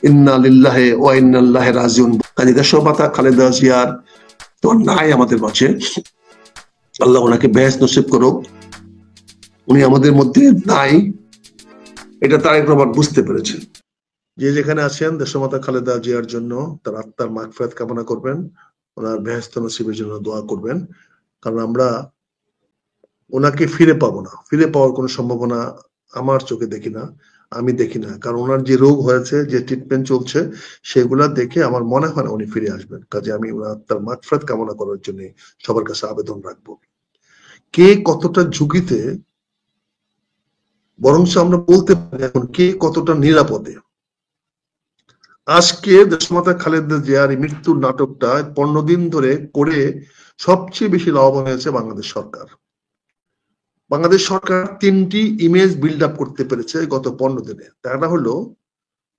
ইন্না লিল্লাহি ওয়া ইন্না ইলাইহি রাজিউন। কাজী দেশমাতা খালেদা জিয়ার তো নাই আমাদের মাঝে, আল্লাহ ওনাকে বেহেশত নসিব করুক। উনি আমাদের মধ্যে নাই, এটা তারেক রহমান বুঝতে পেরেছেন। যে যেখানে আছেন দেশমাতা খালেদা জিয়ার জন্য তার আত্মার মাগফিরাত কামনা করবেন, ওনার বেহেশত নসিবের জন্য দোয়া করবেন। কারণ আমরা ওনাকে ফিরে পাবো না, ফিরে পাওয়ার কোনো সম্ভাবনা আমার চোখে দেখি না, আমি দেখি না। কারণ ওনার যে রোগ হয়েছে, যে ট্রিটমেন্ট চলছে, সেগুলা দেখে আমার মনে হয় না উনি ফিরে আসবেন। কাজে আমি ওনার তার মাগফিরাত কামনা করার জন্য সবার কাছে আবেদন রাখবো। কে কতটা ঝুঁকিতে, বরং আমরা বলতে পারি এখন কে কতটা নিরাপদে। আজকে দেশমাতা খালেদা জিয়ার মৃত্যুর নাটকটা 15 দিন ধরে করে সবচেয়ে বেশি লাভবান হয়েছে বাংলাদেশ সরকার। বাংলাদেশ সরকার 3টি ইমেজ বিল্ড আপ করতে পেরেছে গত 15 দিনে। তারা হলো,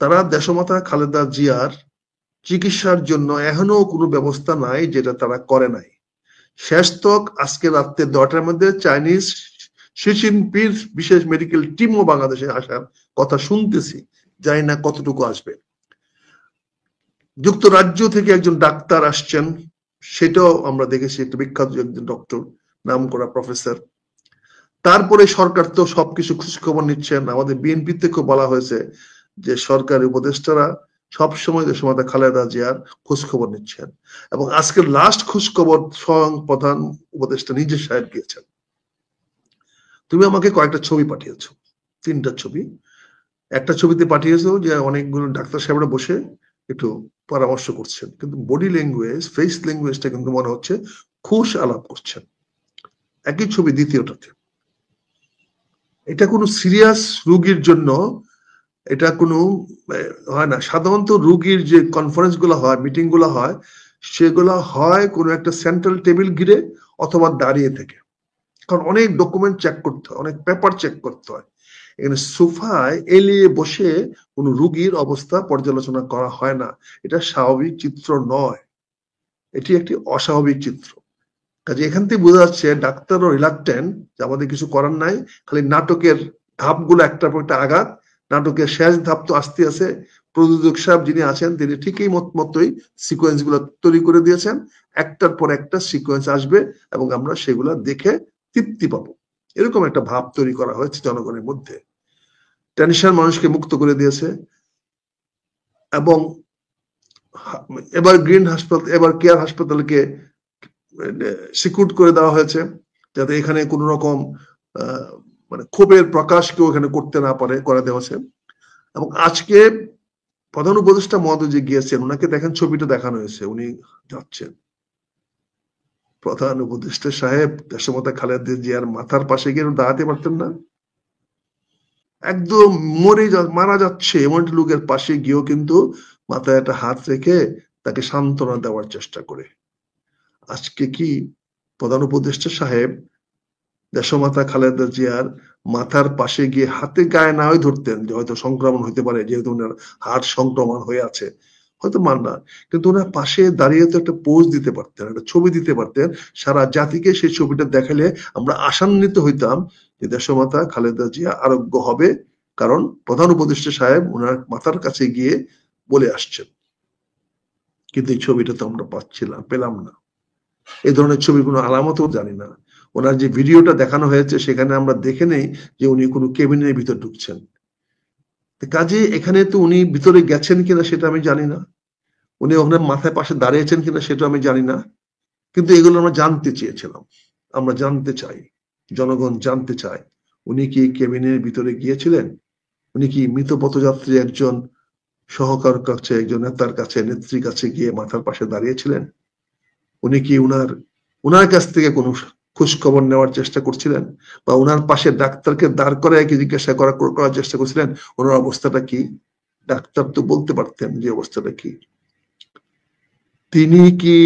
তারা দেশমাতা খালেদা জিয়ার চিকিৎসার জন্য এখনো কোনো ব্যবস্থা নাই যেটা তারা করে নাই। শেষ তক আজকে রাত্রে 10টার মধ্যে চাইনিজ শি জিনপিং বিশেষ মেডিকেল টিমও বাংলাদেশে আসার কথা শুনতেছি, জানি না কতটুকু আসবে। যুক্তরাজ্য থেকে একজন ডাক্তার আসছেন, সেটাও আমরা দেখেছি, একটা বিখ্যাত একজন ডক্টর, নাম করা প্রফেসর। তারপরে সরকার তো সবকিছু খোঁজখবর নিচ্ছেন। আমাদের বিএনপি থেকেও বলা হয়েছে যে সরকারি উপদেষ্টারা সবসময় দেশমাতা খালেদা জিয়ার খোঁজখবর নিচ্ছেন, এবং আজকের লাস্ট খোঁজখবর স্বয়ং প্রধান উপদেষ্টা নিজে সাহেব গিয়েছেন। তুমি আমাকে কয়েকটা ছবি পাঠিয়েছো, 3টা ছবি। একটা ছবিতে পাঠিয়েছো যে অনেকগুলো ডাক্তার সাহেবরা বসে একটু পরামর্শ করছেন, কিন্তু বডি ল্যাঙ্গুয়েজ, ফেস ল্যাঙ্গুয়েজটা কিন্তু মনে হচ্ছে খুশ আলাপ করছেন। একই ছবি দ্বিতীয়টাতে। এটা কোনো সিরিয়াস রোগীর জন্য এটা কোনো হয় না। সাধারণত রোগীর যে কনফারেন্স গুলো হয়, মিটিং গুলো হয়, সেগুলো হয় কোনো একটা সেন্ট্রাল টেবিল ঘিরে অথবা দাঁড়িয়ে থেকে, কারণ অনেক ডকুমেন্ট চেক করতে হয়, অনেক পেপার চেক করতে হয়। এখানে সোফায় এলিয়ে বসে কোনো রোগীর অবস্থা পর্যালোচনা করা হয় না। এটা স্বাভাবিক চিত্র নয়, এটি একটি অস্বাভাবিক চিত্র। কাজে এখান থেকে বোঝা যাচ্ছে ডাক্তারও রিলাক্টেন্ট, যে আমাদের কিছু করার নাই, খালি নাটকের ধাপগুলো একটার পর একটা আঘাত। নাটকের শেষ ধাপ তো আসতে আছে। প্রযোজক সাহেব যিনি আছেন তিনি ঠিকই মতোই সিকোয়েন্স গুলো তৈরি করে দিয়েছেন, একটার পর একটা সিকোয়েন্স আসবে এবং আমরা সেগুলা দেখে তৃপ্তি পাবো, এরকম একটা ভাব তৈরি করা হয়েছে জনগণের মধ্যে। টেনশন মানুষকে মুক্ত করে দিয়েছে, এবং এবার গ্রিন হাসপাতাল, এবার কেয়ার হাসপাতালকে সিকিউর করে দেওয়া হয়েছে, যাতে এখানে কোনো রকম মানে ক্ষোভের প্রকাশ কেউ এখানে করতে না পারে, করে দেওয়া হয়েছে। এবং আজকে প্রধান উপদেষ্টা মহোদয় যে গিয়েছেন, ওনাকে দেখেন, ছবিটা দেখানো হয়েছে, উনি যাচ্ছেন। প্রধান উপদেষ্টা সাহেব দেশমাতা খালেদা জিয়ার মাথার পাশে গিয়ে দাঁড়াতে পারতেন না? একদম মারা যাচ্ছে এমন লোকের পাশে গিয়েও কিন্তু মাথায় একটা হাত রেখে তাকে সান্ত্বনা দেওয়ার চেষ্টা করে। আজকে কি প্রধান উপদেষ্টা সাহেব দেশমাতা খালেদা জিয়ার মাথার পাশে গিয়ে হাতে গায়ে না ধরতেন, যে হয়তো সংক্রমণ হইতে পারে, যেহেতু ওনার হার্ট সংক্রমণ হয়ে আছে, হয়তো মান না, কিন্তু ওনার পাশে দাঁড়িয়ে তো একটা পোজ দিতে পারতেন, একটা ছবি দিতে পারতেন। সারা জাতিকে সেই ছবিটা দেখালে আমরা আশান্বিত হইতাম যে দেশমাতা খালেদা জিয়া আরোগ্য হবে, কারণ প্রধান উপদেষ্টা সাহেব ওনার মাথার কাছে গিয়ে বলে আসছেন। কিন্তু এই ছবিটা তো আমরা পেলাম না। এই ধরনের ছবি কোনো আলামতও জানি না। ওনার যে ভিডিওটা দেখানো হয়েছে সেখানে আমরা দেখে নেই যে উনি কোনো কেবিনের ভিতর ঢুকছেন। কাজে এখানে তো উনি ভিতরে গেছেন কিনা সেটা আমি জানি না, উনি ওখানে মাথায় পাশে দাঁড়িয়েছেন কিনা সেটা আমি জানি না, কিন্তু এগুলো আমরা জানতে চেয়েছিলাম, আমরা জানতে চাই, জনগণ জানতে চায়, উনি কি কেবিনের ভিতরে গিয়েছিলেন? উনি কি মৃত পথযাত্রী একজন সহকার কাছে, একজন নেতার কাছে, নেত্রীর কাছে গিয়ে মাথার পাশে দাঁড়িয়েছিলেন? উনি কি উনার কাছ থেকে কোনো খোঁজ খবর নেওয়ার চেষ্টা করছিলেন, বা উনার পাশে ডাক্তারকে দাঁড় করায় কি জিজ্ঞাসা করার চেষ্টা করছিলেন ওনার অবস্থাটা কি? ডাক্তার তো বলতে পারতেন যে অবস্থাটা কি। তিনি কি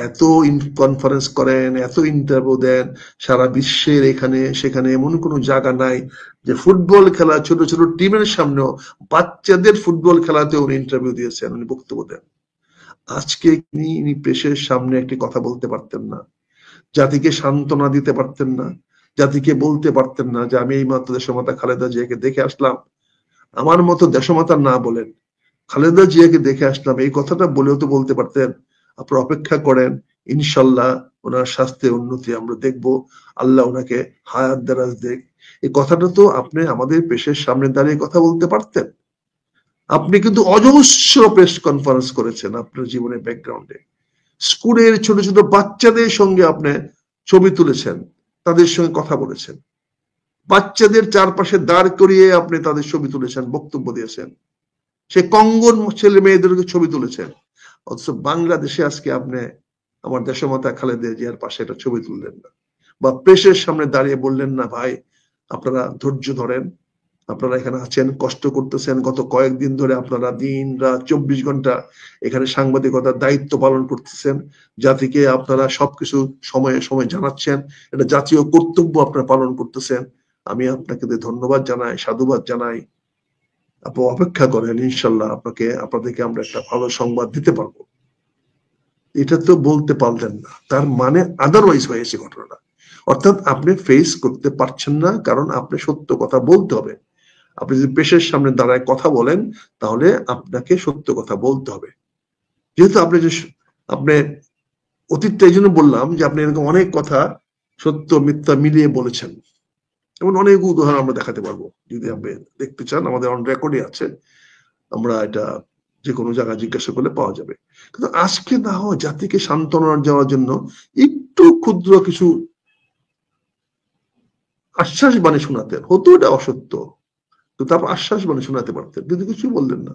এত কনফারেন্স করেন, এত ইন্টারভিউ দেন, সারা বিশ্বের এখানে সেখানে এমন কোনো জায়গা নাই যে ফুটবল খেলা, ছোট ছোট টিমের সামনেও, বাচ্চাদের ফুটবল খেলাতে উনি ইন্টারভিউ দিয়েছেন, উনি বক্তব্য দেন। আজকে তিনি প্রেসের সামনে একটি কথা বলতে পারতেন না, জাতিকে সান্ত্বনা দিতে পারতেন না, জাতিকে বলতে পারতেন না যে আমি এই মাত্র দেশমাতা খালেদা জিয়াকে দেখে আসলাম। আমার মতো দেশমাতা না বলেন, খালেদা জিয়াকে দেখে আসলাম, এই কথাটা বলেও তো বলতে পারতেন আপনারা অপেক্ষা করেন, ইনশাল্লাহ ওনার স্বাস্থ্যের উন্নতি আমরা দেখব, আল্লাহ ওনাকে হায়াত দারাজ দেখ। এই কথাটা তো আপনি আমাদের পেশের সামনে দাঁড়িয়ে কথা বলতে পারতেন। আপনি কিন্তু অজস্র প্রেস কনফারেন্স করেছেন আপনার জীবনের ব্যাকগ্রাউন্ডে। স্কুলের ছোট ছোট বাচ্চাদের সঙ্গে আপনি ছবি তুলেছেন, তাদের সঙ্গে কথা বলেছেন, বাচ্চাদের চারপাশে দাঁড় করিয়ে আপনি তাদের ছবি তুলেছেন, বক্তব্য দিয়েছেন, সে কঙ্গন ছেলে মেয়েদেরকে ছবি তুলেছেন। অথচ বাংলাদেশে আজকে আপনি আমার দেশমাতা খালেদা জিয়ার পাশে একটা ছবি তুললেন না, বা প্রেসের সামনে দাঁড়িয়ে বললেন না ভাই আপনারা ধৈর্য ধরেন, আপনারা এখানে আছেন, কষ্ট করতেছেন, গত কয়েকদিন ধরে আপনারা দিন রাত 24 ঘন্টা এখানে সাংবাদিকতার দায়িত্ব পালন করতেছেন, জাতিকে আপনারা সবকিছু সময়ে সময়ে জানাচ্ছেন, এটা জাতীয় কর্তব্য আপনারা পালন করতেছেন। আমি আপনাকে ধন্যবাদ জানাই, সাধুবাদ জানাই। আপনি অপেক্ষা করেন, ইনশাল্লাহ আপনাদেরকে আমরা একটা ভালো সংবাদ দিতে পারবো। এটা তো বলতে পারলেন না, তার মানে আদারওয়াইজ হয়েছে ঘটনাটা। অর্থাৎ আপনি ফেস করতে পারছেন না, কারণ আপনি সত্য কথা বলতে হবে। আপনি যদি পেশের সামনে দাঁড়ায় কথা বলেন, তাহলে আপনাকে সত্য কথা বলতে হবে। যেহেতু আপনি অতীতটা এই জন্য বললাম যে আপনি এরকম অনেক কথা সত্য মিথ্যা মিলিয়ে বলেছেন, এমন অনেক উদাহরণ আমরা দেখাতে পারবো। যদি আপনি দেখতে চান, আমাদের অন রেকর্ডে আছে, আমরা এটা যে কোনো জায়গায় জিজ্ঞাসা করলে পাওয়া যাবে। কিন্তু আজকে না হয় জাতিকে সান্ত্বনা দেওয়ার জন্য একটু ক্ষুদ্র কিছু আশ্বাস বাণী শোনাতেন, হতো এটা অসত্য, তো তারপর আশ্বাস বাণী শোনাতে পারতেন, কিন্তু কিছু বললেন না।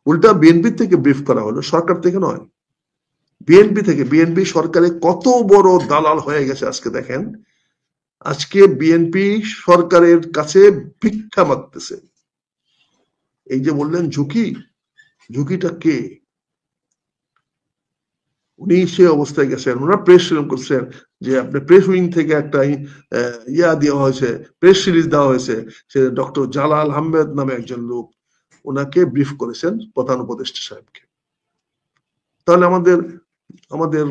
উল্টা বিএনপি থেকে ব্রিফ করা হলো, সরকার থেকে নয়। বিএনপি থেকে, বিএনপি সরকারে কত বড় দালাল হয়ে গেছে আজকে দেখেন। আজকে বিএনপি সরকারের কাছে ভিক্ষা মাগতেছে। এই যে বললেন ঝুঁকি, ঝুঁকিটা কে? উনি সে অবস্থায় গেছেন, ওনারা প্রেস করছেন যে আপনি প্রেস উইং থেকে একটা ইয়া দেওয়া হয়েছে, প্রেস সিরিজ দেওয়া হয়েছে, সে ডক্টর জালাল আহমেদ নামে একজন লোক, ওনাকে ব্রিফ করেছেন প্রধান উপদেষ্টা সাহেবকে। তাহলে আমাদের আমাদের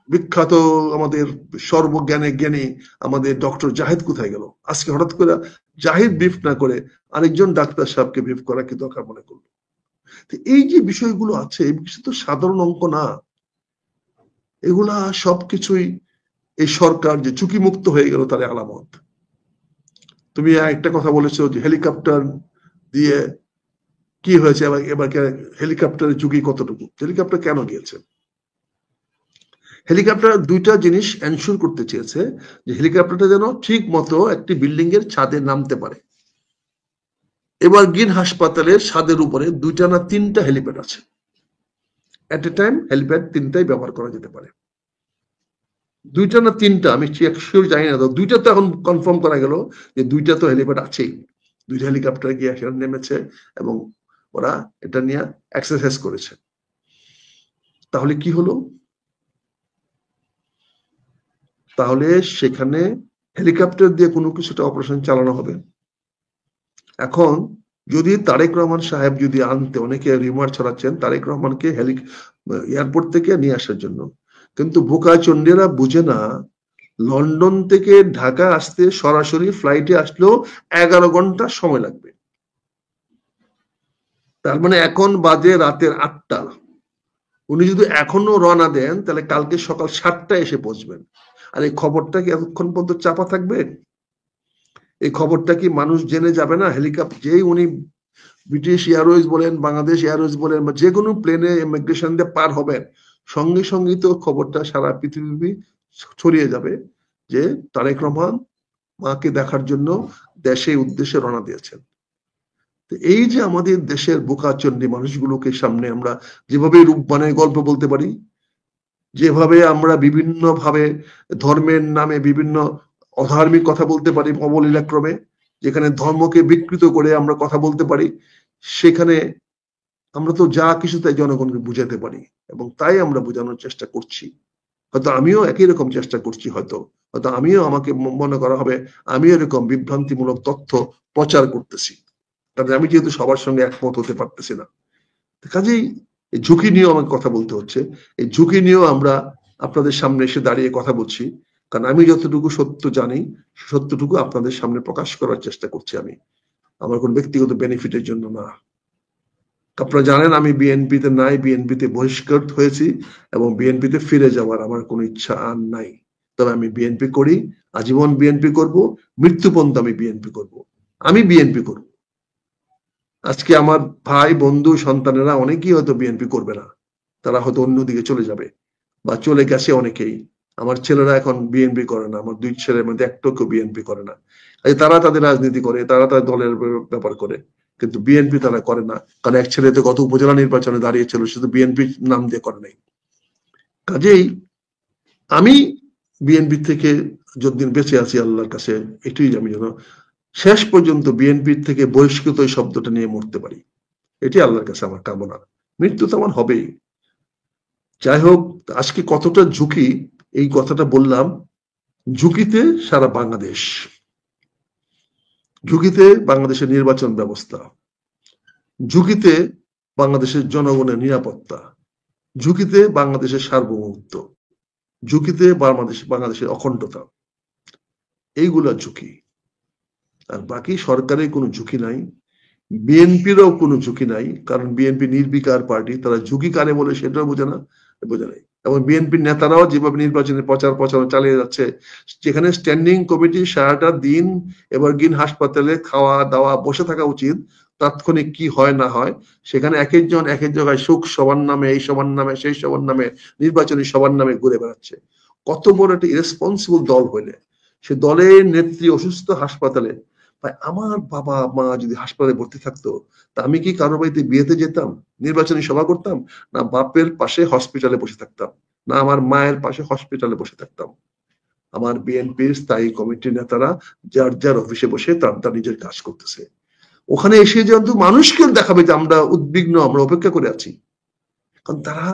বিখ্যাত, আমাদের সর্বজ্ঞানে জ্ঞানী আমাদের ডক্টর জাহিদ কোথায় গেল? আজকে হঠাৎ করে জাহিদ ব্রিফ না করে আরেকজন ডাক্তার সাহেবকে ব্রিফ করা কি দরকার মনে করলো? এই যে বিষয়গুলো আছে, এই বিষয় তো সাধারণ অঙ্ক না। এগুলা সবকিছুই এই সরকার যে ঝুঁকি মুক্ত হয়ে গেল তার আলামত। তুমি একটা কথা বলেছো যে হেলিকপ্টার দিয়ে কি হয়েছে, এবার হেলিকপ্টারের ঝুঁকি কতটুকু, হেলিকপ্টার কেন গিয়েছে? হেলিকপ্টার দুইটা জিনিস এনশিওর করতে চেয়েছে, যে হেলিকপ্টারটা যেন ঠিক মতো একটি বিল্ডিং এর ছাদে নামতে পারে। এবার গিন হাসপাতালের ছাদের উপরে দুইটা না তিনটা হেলিপ্যাড আছে, এট এ টাইম হেলিপ্যাড তিনটাই ব্যবহার করা যেতে পারে। দুইটা না তিনটা আমি শিওর জানি না, দুইটা তো এখন কনফার্ম করা গেল যে দুইটা তো হেলিপ্যাড আছেই। দুইটা হেলিকপ্টার গিয়ে সেখানে নেমেছে এবং ওরা এটা নিয়ে এক্সারসাইজ করেছে। তাহলে কি হলো? তাহলে সেখানে হেলিকপ্টার দিয়ে কোনো কিছুটা অপারেশন চালানো হবে। এখন যদি তারেক রহমান সাহেব যদি আনতে, অনেকে রিমার ছড়াচ্ছেন তারেক রহমানকে এয়ারপোর্ট থেকে নিয়ে আসার জন্য, কিন্তু বোকা চন্ডেরা বুঝে না লন্ডন থেকে ঢাকা আসতে সরাসরি ফ্লাইটে আসলেও 11 ঘন্টা সময় লাগবে। তার মানে এখন বাজে রাতের 8টা, উনি যদি এখনো রওনা দেন তাহলে কালকে সকাল 7টায় এসে পৌঁছবেন। আর এই খবরটা কি এতক্ষণ পর্যন্ত চাপা থাকবে? এই খবরটা কি মানুষ জেনে যাবে না? হেলিকপ্টার যেই উনি ব্রিটিশ এয়ারওয়েজ বলেন, বাংলাদেশ এয়ারওয়েজ বলেন, বা যে কোনো প্লেনে ইমিগ্রেশন দিয়ে পার হবেন, সঙ্গে সঙ্গে তো খবরটা সারা পৃথিবী ছড়িয়ে যাবে যে তারেক রহমান মাকে দেখার জন্য দেশের উদ্দেশ্যে রওনা দিয়েছেন। এই যে আমাদের দেশের বোকাচন্ডী মানুষগুলোকে সামনে আমরা যেভাবে রূপ বানায় গল্প বলতে পারি, যেভাবে আমরা বিভিন্ন ভাবে ধর্মের নামে বিভিন্ন অধার্মিক কথা বলতে পারি অবলীলাক্রমে, যেখানে ধর্মকে বিকৃত করে আমরা কথা বলতে পারি, সেখানে আমরা তো যা কিছু তাই জনগণকে বুঝাতে পারি, এবং তাই আমরা বোঝানোর চেষ্টা করছি। হয়তো আমিও একই রকম চেষ্টা করছি, হয়তো হয়তো আমিও, আমাকে মনে করা হবে আমি এরকম বিভ্রান্তিমূলক তথ্য প্রচার করতেছি, কারণ আমি যেহেতু সবার সঙ্গে একমত হতে পারতেছি না। কাজেই এই ঝুঁকি নিয়েও আমাকে কথা বলতে হচ্ছে। এই ঝুঁকি নিয়েও আমরা আপনাদের সামনে এসে দাঁড়িয়ে কথা বলছি, কারণ আমি যতটুকু সত্য জানি সত্যটুকু আপনাদের সামনে প্রকাশ করার চেষ্টা করছি আমি, আমার কোন ব্যক্তিগত বেনিফিটের জন্য না। আপনারা জানেন আমি বিএনপিতে নাই, বিএনপিতে বহিষ্কৃত হয়েছি এবং বিএনপিতে ফিরে যাওয়ার আমার কোনো ইচ্ছা আর নাই। তবে আমি বিএনপি করি, আজীবন বিএনপি করব, মৃত্যু পর্যন্ত আমি বিএনপি করব, আমি বিএনপি করব। আজকে আমার ভাই বন্ধু সন্তানেরা অনেকেই হয়তো বিএনপি করবে না, তারা হয়তো অন্যদিকে চলে যাবে বা চলে গেছে অনেকেই। আমার ছেলেরা এখন বিএনপি করে না, আমার দুই ছেলের মধ্যে একটাকেও বিএনপি করে না। তারা তাদের রাজনীতি করে, তারা তাদের দলের ব্যাপার করে, কিন্তু বিএনপি তারা করে না। কারণ এক ছেলে তো গত উপজেলা নির্বাচনে দাঁড়িয়েছিল, শুধু বিএনপি নাম দিয়ে করে নাই। কাজেই আমি বিএনপি থেকে যতদিন বেঁচে আছি আল্লাহর কাছে এটাই আমি যেন শেষ পর্যন্ত বিএনপির থেকে বহিষ্কৃত এই শব্দটা নিয়ে মরতে পারি, এটি আল্লাহর কাছে আমার কামনা। মৃত্যু তো আমার হবেই। যাই হোক, আজকে কতটা ঝুঁকি এই কথাটা বললাম। ঝুঁকিতে সারা বাংলাদেশ, ঝুঁকিতে বাংলাদেশের নির্বাচন ব্যবস্থা, ঝুঁকিতে বাংলাদেশের জনগণের নিরাপত্তা, ঝুঁকিতে বাংলাদেশের সার্বভৌমত্ব, ঝুঁকিতে বাংলাদেশের অখণ্ডতা, এইগুলা ঝুঁকি। আর বাকি সরকারের কোনো ঝুঁকি নাই, বিএনপিরও কোনো ঝুঁকি নাই, কারণ বিএনপি নির্বিকার পার্টি, তারা ঝুঁকি কারে বলে সেটাও বোঝে না, বোঝে নাই। এবং বিএনপির নেতারাও যেভাবে নির্বাচনের প্রচারণা চালিয়ে যাচ্ছে, যেখানে স্ট্যান্ডিং কমিটি সারাটা দিন এভারগ্রিন হাসপাতালে খাওয়া দাওয়া বসে থাকা উচিত, তাৎক্ষণিক কি হয় না হয়, সেখানে এক একজন এক এক জায়গায় সুখ সবার নামে, এই সবার নামে, সেই সবার নামে, নির্বাচনী সবার নামে ঘুরে বেড়াচ্ছে। কত বড় একটা ইরেসপন্সিবল দল হইলে, সে দলের নেত্রী অসুস্থ হাসপাতালে। ভাই, আমার বাবা মা যদি হাসপাতালে ভর্তি থাকতো, তা আমি কি কারো বাড়িতে বিয়েতে যেতাম, নির্বাচনী সভা করতাম, না বাপের পাশে হসপিটালে বসে থাকতাম, না আমার মায়ের পাশে হসপিটালে বসে থাকতাম? আমার বিএনপির স্থায়ী কমিটির নেতারা যার যার অফিসে বসে তার নিজের কাজ করতেছে। ওখানে এসে যেহেতু মানুষকে দেখাবে যে আমরা উদ্বিগ্ন, আমরা অপেক্ষা করে আছি, কারণ তারা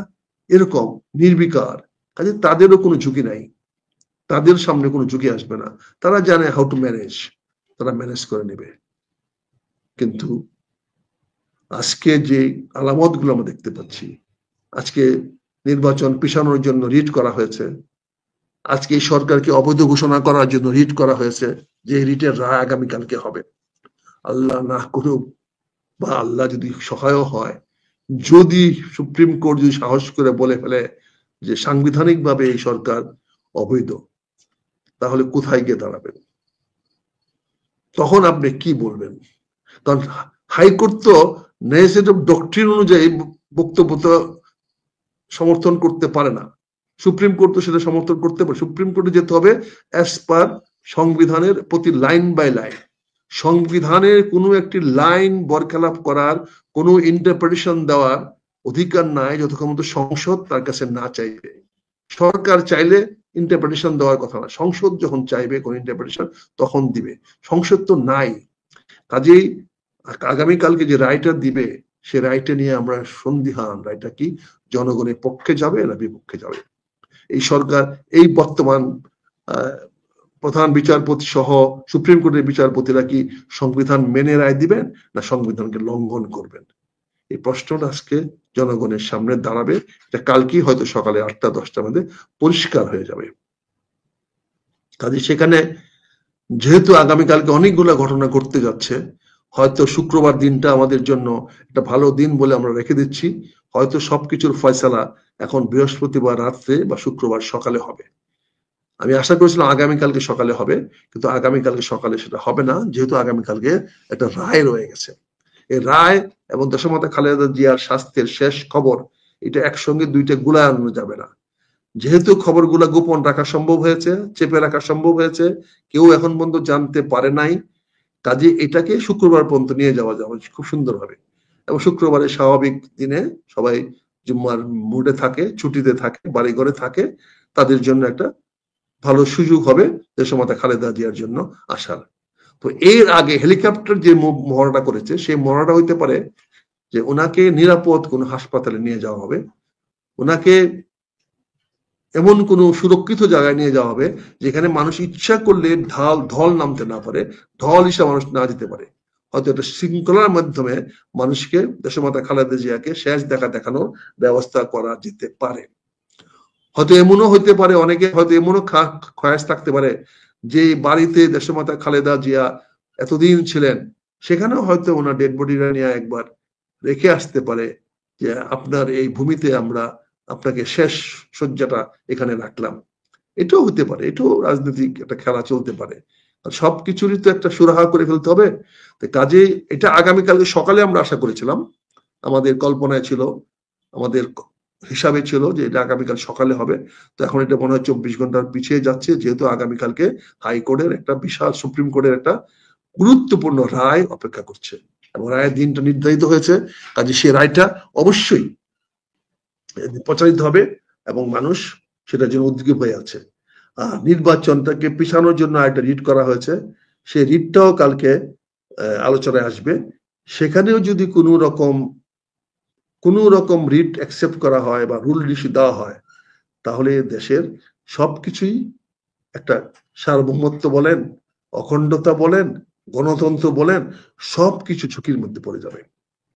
এরকম নির্বিকার। কাজে তাদেরও কোনো ঝুঁকি নাই, তাদের সামনে কোনো ঝুঁকি আসবে না। তারা জানে হাউ টু ম্যানেজ, তারা ম্যানেজ করে নেবে। কিন্তু আজকে যে আলামত গুলো আমরা দেখতে পাচ্ছি, আজকে নির্বাচন পিছানোর জন্য রিট করা হয়েছে, আজকে এই সরকারকে অবৈধ ঘোষণা করার জন্য রিট করা হয়েছে, যে রিটের রায় আগামীকালকে হবে। আল্লাহ না করুক, বা আল্লাহ যদি সহায় হয়, যদি সুপ্রিম কোর্ট যদি সাহস করে বলে ফেলে যে সাংবিধানিক ভাবে এই সরকার অবৈধ, তাহলে কোথায় গিয়ে দাঁড়াবেন? তখন আপনি কি বলবেন? কারণ হাইকোর্ট তো নেসেটিভ ডক্ট্রিন অনুযায়ী বক্তব্য তো সমর্থন করতে পারে না, সুপ্রিম কোর্ট তো সেটা সমর্থন করতে পারে। সুপ্রিম কোর্টে যেতে হবে অ্যাজ পার সংবিধানের প্রতি লাইন বাই লাইন। সংবিধানের কোনো একটি লাইন বরখেলাপ করার, কোনো ইন্টারপ্রিটেশন দেওয়ার অধিকার নাই যতক্ষণ পর্যন্ত সংসদ তার কাছে না চাইবে। সরকার চাইলে ইন্টারপ্রিটেশন দেওয়ার কথা না, সংসদ যখন চাইবে কোন ইন্টারপ্রিটেশন তখন দিবে। সংসদ তো নাই। কাজেই আগামীকালকে যে রায়টা দিবে, সে রায়টা নিয়ে আমরা সন্দিহান, রায়টা কি জনগণের পক্ষে যাবে না বিপক্ষে যাবে। এই সরকার, এই বর্তমান প্রধান বিচারপতি সহ সুপ্রিম কোর্টের বিচারপতিরা কি সংবিধান মেনে রায় দিবেন, না সংবিধানকে লঙ্ঘন করবেন? এই প্রশ্নটা আজকে জনগণের সামনে দাঁড়াবে, এটা কালকেই হয়তো সকালে 8টা-10টার মধ্যে পরিষ্কার হয়ে যাবে। কাজে সেখানে যেহেতু আগামীকালকে অনেকগুলো ঘটনা ঘটতে যাচ্ছে, হয়তো শুক্রবার দিনটা আমাদের জন্য একটা ভালো দিন বলে আমরা রেখে দিচ্ছি। হয়তো সবকিছুর ফয়সালা এখন বৃহস্পতিবার রাত্রে বা শুক্রবার সকালে হবে। আমি আশা করেছিলাম আগামীকালকে সকালে হবে, কিন্তু আগামীকালকে সকালে সেটা হবে না, যেহেতু আগামীকালকে একটা রায় রয়ে গেছে। এই রায় এবং দেশমাতা খালেদা জিয়ার স্বাস্থ্যের শেষ খবর, এটা একসঙ্গে দুইটা গুলা আনানো যাবে না। যেহেতু খবরগুলা গোপন রাখা সম্ভব হয়েছে, চেপে রাখা সম্ভব হয়েছে, কেউ এখন পর্যন্ত জানতে পারে নাই, কাজে এটাকে শুক্রবার পর্যন্ত নিয়ে যাওয়া যাবে খুব সুন্দরভাবে। এবং শুক্রবারে স্বাভাবিক দিনে সবাই জুম্মার মুডে থাকে, ছুটিতে থাকে, বাড়ি ঘরে থাকে, তাদের জন্য একটা ভালো সুযোগ হবে দেশমাতা খালেদা জিয়ার জন্য আসার। তো এর আগে হেলিকপ্টার যে মহড়াটা করেছে, সেই মহড়াটা হইতে পারে যে ওনাকে নিরাপদ কোনো হাসপাতালে নিয়ে যাওয়া হবে, ওনাকে এমন কোনো সুরক্ষিত জায়গায় নিয়ে যাওয়া হবে যেখানে মানুষ ইচ্ছা করলে ঢল নামতে না পারে, ঢল হিসেবে মানুষ না যেতে পারে। হয়তো একটা শৃঙ্খলার মাধ্যমে মানুষকে দেশমাতা খালেদা জিয়াকে শেষ দেখানোর ব্যবস্থা করা যেতে পারে। হয়তো এমনও হইতে পারে, অনেকে হয়তো এমনও খয়াস থাকতে পারে যে বাড়িতে দেশমাতা খালেদা জিয়া এতদিন ছিলেন, সেখানেও হয়তো ওনার ডেড বডিটা নিয়ে একবার রেখে আসতে পারে যে আপনার এই ভূমিতে আমরা আপনাকে শেষ শয্যাটা এখানে রাখলাম। এটাও হতে পারে, এটাও রাজনৈতিক একটা খেলা চলতে পারে। সবকিছুরই তো একটা সুরাহা করে ফেলতে হবে। কাজে এটা আগামীকালকে সকালে আমরা আশা করেছিলাম, আমাদের কল্পনায় ছিল, আমাদের হিসাবে ছিল যে এটা আগামীকাল সকালে হবে। তো এখন এটা মনে হয় 24 ঘন্টার পিছিয়ে যাচ্ছে, যেহেতু আগামীকালকে হাইকোর্টের একটা বিশাল, সুপ্রিম কোর্টের একটা গুরুত্বপূর্ণ রায় অপেক্ষা করছে এবং রায়ের দিনটা নির্ধারিত হয়েছে। কাজে সে রায়টা অবশ্যই প্রচারিত হবে এবং মানুষ সেটার জন্য উদ্গ্রীব হয়ে আছে। নির্বাচনটাকে পিছানোর জন্য একটা রিট করা হয়েছে, সেই রিটটাও কালকে আলোচনায় আসবে। সেখানেও যদি কোনো রকম রিট অ্যাকসেপ্ট করা হয় বা রুল ইস্যু দেওয়া হয়, তাহলে দেশের সবকিছুই, একটা সার্বভৌমত্ব বলেন, অখণ্ডতা বলেন, গণতন্ত্র বলেন, সবকিছু ঝুঁকির মধ্যে পড়ে যাবে।